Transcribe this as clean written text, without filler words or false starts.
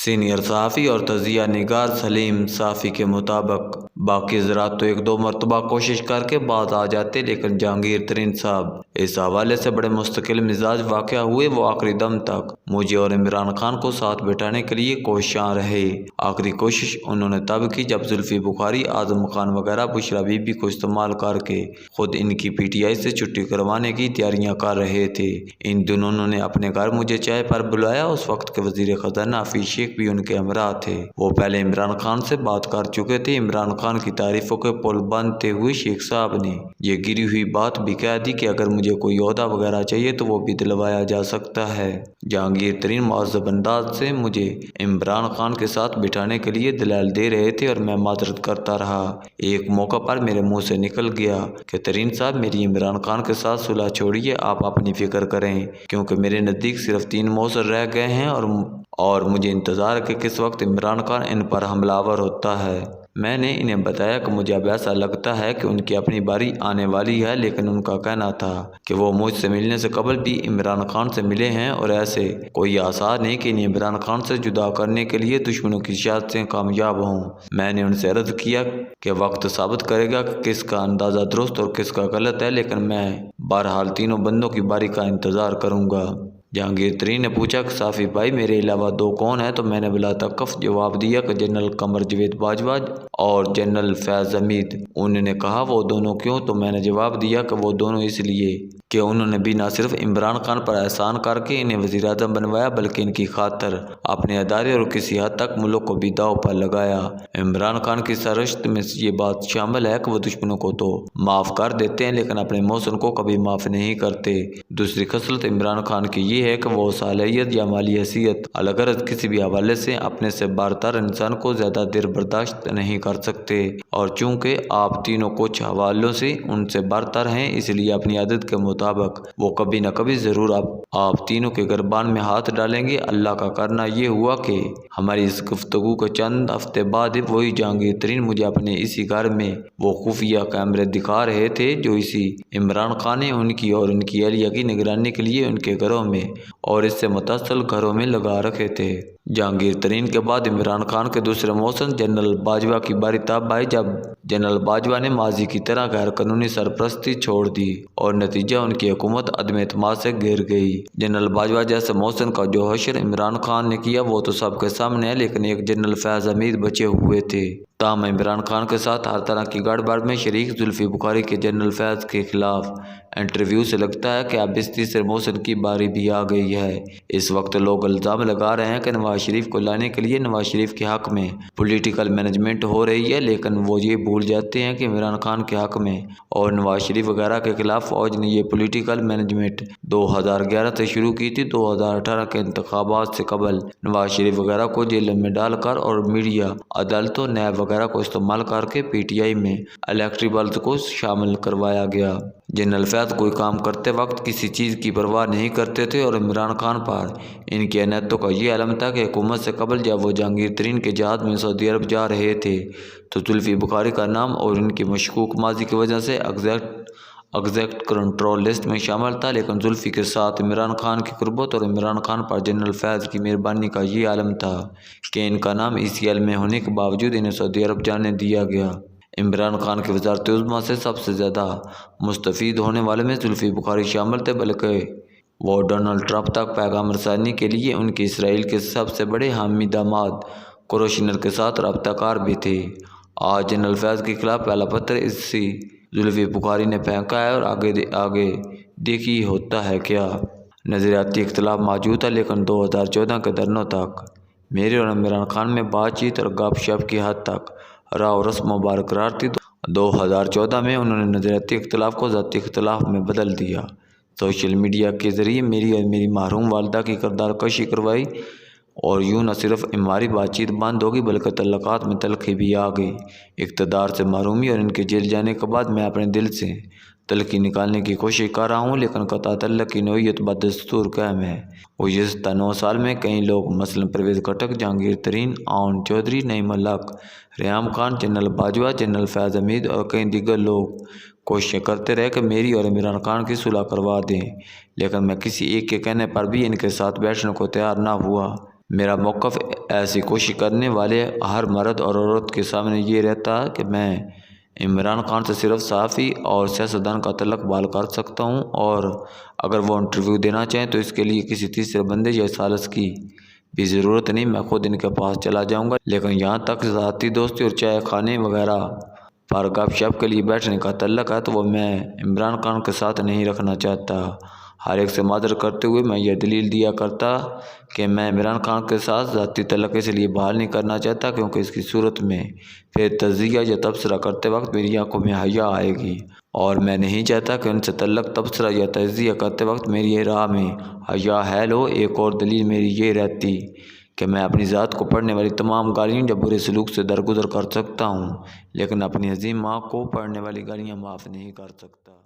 Senior सहाफ़ी और तजिया निगार सलीम साफ़ी के मुताबिक बाकी हज़रात तो एक दो मरतबा कोशिश करके बाज आ जाते, लेकिन जहांगीर तरीन साहब इस हवाले से बड़े मुस्तकिल मिजाज वाक़या हुए। वो आखिरी दम तक मुझे और इमरान खान को साथ बिठाने के लिए कोशियाँ रहे। आखिरी कोशिश उन्होंने तब की जब जुल्फ़ी बुखारी, आज़म खान वगैरह बुशरा बीबी को इस्तेमाल करके खुद इनकी PTI से छुट्टी करवाने की तैयारियाँ कर रहे थे। इन दोनों ने अपने घर मुझे चाय पर बुलाया। उस वक्त के वज़ीर ख़जाना हफीज़ शेख भी उनके हमरा थे। वो पहले इमरान खान से बात कर चुके थे। इमरान खान की तारीफ़ों के पुल बांधते हुए शेख साहब ने ये गिरी हुई बात भी कह दी कि अगर मुझे कोई ओहदा वगैरह चाहिए तो वो भी दिलवाया जा सकता है। जहांगीर तरीन मुअज़्ज़ब अंदाज से मुझे इमरान खान के साथ बिठाने के लिए दलाल दे रहे थे और मैं माजरत करता रहा। एक मौका पर मेरे मुंह से निकल गया कि तरीन साहब, मेरी इमरान खान के साथ सुलह छोड़िए, आप अपनी फ़िक्र करें, क्योंकि मेरे नज़दीक सिर्फ 3 मौसर रह गए हैं और मुझे इंतज़ार है कि किस वक्त इमरान खान इन पर हमलावर होता है। मैंने इन्हें बताया कि मुझे अब ऐसा लगता है कि उनकी अपनी बारी आने वाली है, लेकिन उनका कहना था कि वो मुझसे मिलने से कबल भी इमरान खान से मिले हैं और ऐसे कोई आसार नहीं कि इन्हें इमरान खान से जुदा करने के लिए दुश्मनों की साजिशें कामयाब हों। मैंने उनसे अर्ज़ किया कि वक्त साबित करेगा कि किसका अंदाज़ा दुरुस्त और किसका गलत है, लेकिन मैं बहरहाल तीनों बंदों की बारी का इंतज़ार करूँगा। जहांगीर तरीन ने पूछा कि साफ़ी भाई, मेरे अलावा 2 कौन है? तो मैंने बिला तकफ़ जवाब दिया कि जनरल कमर जवेद बाजवा और जनरल फैज़ हमीद। उन्होंने कहा वो दोनों क्यों? तो मैंने जवाब दिया कि वो दोनों इसलिए कि उन्होंने भी न सिर्फ इमरान खान पर एहसान करके इन्हें वज़ीर आज़म बनवाया, बल्कि इनकी खातर अपने अदारे और किसी हद तक मुल्क को भी दाव पर लगाया। इमरान खान की सरश्त में ये बात शामिल है कि वो दुश्मनों को तो माफ़ कर देते हैं, लेकिन अपने मौसन को कभी माफ़ नहीं करते। दूसरी खसलत इमरान खान की ये है कि वो सालियत या माली हैसियत अलगरज किसी भी हवाले से अपने से बरतर इंसान को ज़्यादा देर बर्दाश्त नहीं कर सकते, और चूँकि आप तीनों कुछ हवालों से उनसे बरतर हैं, इसलिए अपनी आदत के मुताबिक वो कभी न कभी ज़रूर आप तीनों के गिरबान में हाथ डालेंगे। अल्लाह का करना ये हुआ कि हमारी इस गुफ्तगू के चंद हफ्ते बाद वही जहांगीर तरीन मुझे अपने इसी घर में वो खुफिया कैमरे दिखा रहे थे जो इसी इमरान खान ने उनकी और उनकी अहलिया की निगरानी के लिए उनके घरों में और इससे मुतसल घरों में लगा रखे थे। जहांगीर तरीन के बाद इमरान खान के दूसरे मौसम जनरल बाजवा की बारी तब आई जब जनरल बाजवा ने माजी की तरह गैर कानूनी सरपरस्ती छोड़ दी और नतीजा उनकी हुकूमत अदम एतमाद से गिर गई। जनरल बाजवा जैसे मौसम का जो हशर इमरान खान ने किया वो तो सबके सामने है, लेकिन एक जनरल फैज़ हमीद बचे हुए थे। ताम इमरान खान के साथ हर तरह की गड़बड़ में शरीक जुल्फ़ी बुखारी के जनरल फैज़ के खिलाफ इंटरव्यू से लगता है कि अब इस तीसरे मौसम की बारी भी आ गई है। इस वक्त लोग इल्ज़ाम लगा रहे हैं कि नवाज शरीफ को लाने के लिए नवाज शरीफ के हक़ में पॉलिटिकल मैनेजमेंट हो रही है, लेकिन वो ये भूल जाते हैं कि इमरान खान के हक़ में और नवाज शरीफ वगैरह के खिलाफ फ़ौज ने ये पॉलिटिकल मैनेजमेंट 2011 से शुरू की थी। 2018 के इंतखाबात से कबल नवाज शरीफ वगैरह को जेल में डालकर और मीडिया, अदालतों, नैब वगैरह को इस्तेमाल करके PTI में इलेक्टोरल को शामिल करवाया गया। जनरल फैज़ कोई काम करते वक्त किसी चीज़ की परवाह नहीं करते थे और इमरान खान पर इनकी अनैतिकता का ये अलम था कि हुकूमत से कबल जब वो जहांगीर तरीन के जहाज़ में सऊदी अरब जा रहे थे तो जुल्फ़ी बुखारी का नाम और इनकी मशकूक माजी की वजह से एग्जैक्ट कंट्रोल लिस्ट में शामिल था। लेकिन जुल्फ़ी के साथ इमरान खान की कुर्बत और इमरान खान पर जनरल फैज़ की मेहरबानी का ये आलम था कि इनका नाम ECL में होने के बावजूद इन्हें सऊदी अरब जाने दिया गया। इमरान खान की वज़ारत उज़्मा से सबसे ज़्यादा मुस्तफ़ीद होने वाले में जुल्फ़ी बुखारी शामिल थे, बल्कि वो डोनाल्ड ट्रंप तक पैगाम रसानी के लिए उनके इसराइल के सबसे बड़े हामी दामाद कुरैशिनर के साथ रब्ताकार भी थे। आज जनरल फैज़ के खिलाफ पहला पत्थर इसी जुल्फ़ी बुखारी ने फेंका है और आगे देखिए होता है क्या। नज़रियाती इख्तलाफ मौजूद है, लेकिन 2014 के दरनों तक मेरे और इमरान खान में बातचीत और गपशप की हद तक राव रस्म बरकरार थी। 2014 में उन्होंने नज़रियाती इख्तलाफ को ज़ाती इख्तलाफ में बदल दिया। सोशल मीडिया के ज़रिए मेरी और मेरी मरहूम वालदा की किरदार कशी करवाई और यूँ न सिर्फ हमारी बातचीत बंद होगी बल्कि तल्लुकात में तलखी भी आ गई। इक़्तिदार से महरूमी और इनके जेल जाने के बाद मैं अपने दिल से तलखी निकालने की कोशिश कर रहा हूँ, लेकिन कता तल्लक की नोयत बदस्तूर कायम है। गुज़िश्ता 9 साल में कई लोग मसलन परवेज़ खटक, जहांगीर तरीन, आउन चौधरी, नईम हक, रेयाम खान, जनरल बाजवा, जनरल फैज़ हमीद और कई दीगर लोग कोशिशें करते रहे कि मेरी और इमरान खान की सुलह करवा दें, लेकिन मैं किसी एक के कहने पर भी इनके साथ बैठने को तैयार ना हुआ। मेरा मौक़िफ़ ऐसी कोशिश करने वाले हर मर्द और औरत के सामने ये रहता है कि मैं इमरान खान से सिर्फ सहाफ़ी और सियासतदान का तल्लुक़ बहाल कर सकता हूँ, और अगर वो इंटरव्यू देना चाहें तो इसके लिए किसी तीसरे बंदे या सालिस की भी ज़रूरत नहीं, मैं खुद इनके पास चला जाऊँगा। लेकिन यहाँ तक ज़ाती दोस्ती और चाय खाने वगैरह पर गपशप के लिए बैठने का तल्लुक़ है तो वो मैं इमरान खान के साथ नहीं रखना चाहता। हर एक से माज़रत करते हुए मैं ये दलील दिया करता कि मैं इमरान खान के साथ ज़ाती तल्लुक़ इसलिए बहाल नहीं करना चाहता क्योंकि इसकी सूरत में फिर तज़किया या तबसरा करते वक्त मेरी आंखों में हया आएगी, और मैं नहीं चाहता कि उनसे तल्लुक़, तबसरा या तज़किया करते वक्त मेरी राह में हया है। लो एक और दलील मेरी ये रहती कि मैं अपनी ज़ात को पढ़ने वाली तमाम गालियों या बुरे सलूक से दरगुजर कर सकता हूँ, लेकिन अपनी अजीम माँ को पढ़ने वाली गालियाँ माफ़ नहीं कर सकता।